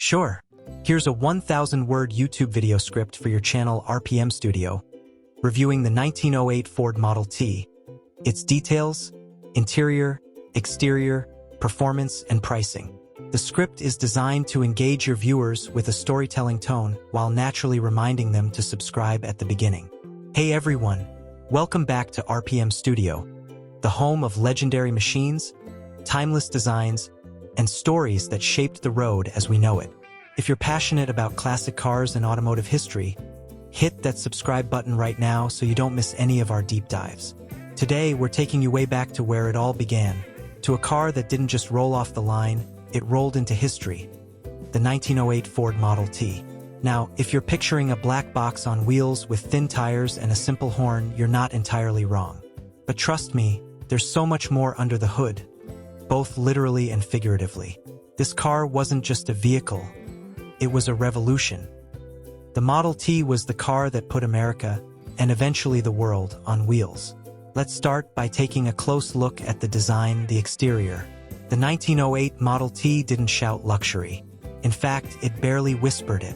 Sure. Here's a 1,000-word YouTube video script for your channel RPM Studio, reviewing the 1908 Ford Model T, its details, interior, exterior, performance, and pricing. The script is designed to engage your viewers with a storytelling tone while naturally reminding them to subscribe at the beginning. Hey everyone, welcome back to RPM Studio, the home of legendary machines, timeless designs, and stories that shaped the road as we know it. If you're passionate about classic cars and automotive history, hit that subscribe button right now so you don't miss any of our deep dives. Today, we're taking you way back to where it all began, to a car that didn't just roll off the line, it rolled into history, the 1908 Ford Model T. Now, if you're picturing a black box on wheels with thin tires and a simple horn, you're not entirely wrong. But trust me, there's so much more under the hood, both literally and figuratively. This car wasn't just a vehicle, it was a revolution. The Model T was the car that put America, and eventually the world, on wheels. Let's start by taking a close look at the design, the exterior. The 1908 Model T didn't shout luxury. In fact, it barely whispered it.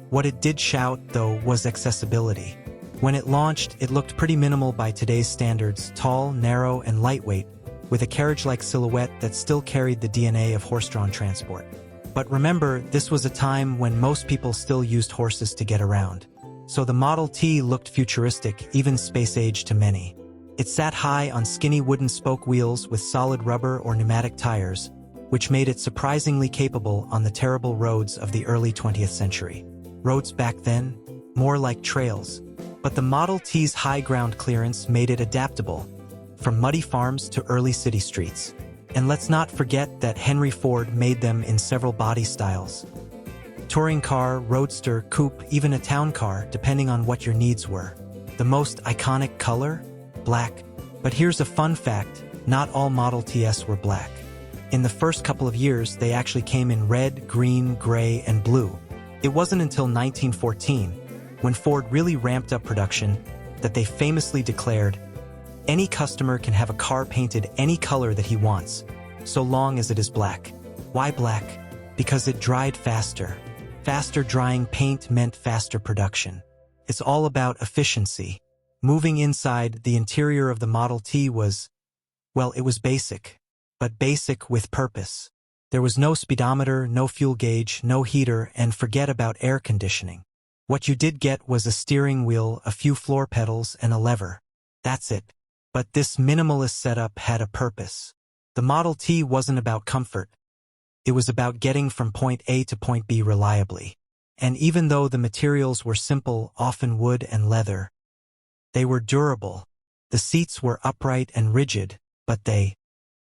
What it did shout, though, was accessibility. When it launched, it looked pretty minimal by today's standards, tall, narrow, and lightweight, with a carriage-like silhouette that still carried the DNA of horse-drawn transport. But remember, this was a time when most people still used horses to get around. So the Model T looked futuristic, even space-age to many. It sat high on skinny wooden spoke wheels with solid rubber or pneumatic tires, which made it surprisingly capable on the terrible roads of the early 20th century. Roads back then, more like trails. But the Model T's high ground clearance made it adaptable, from muddy farms to early city streets. And let's not forget that Henry Ford made them in several body styles. Touring car, roadster, coupe, even a town car, depending on what your needs were. The most iconic color? Black. But here's a fun fact, not all Model Ts were black. In the first couple of years, they actually came in red, green, gray, and blue. It wasn't until 1914, when Ford really ramped up production, that they famously declared, "Any customer can have a car painted any color that he wants, so long as it is black." Why black? Because it dried faster. Faster drying paint meant faster production. It's all about efficiency. Moving inside, the interior of the Model T was, well, it was basic, but basic with purpose. There was no speedometer, no fuel gauge, no heater, and forget about air conditioning. What you did get was a steering wheel, a few floor pedals, and a lever. That's it. But this minimalist setup had a purpose. The Model T wasn't about comfort. It was about getting from point A to point B reliably. And even though the materials were simple, often wood and leather, they were durable. The seats were upright and rigid, but they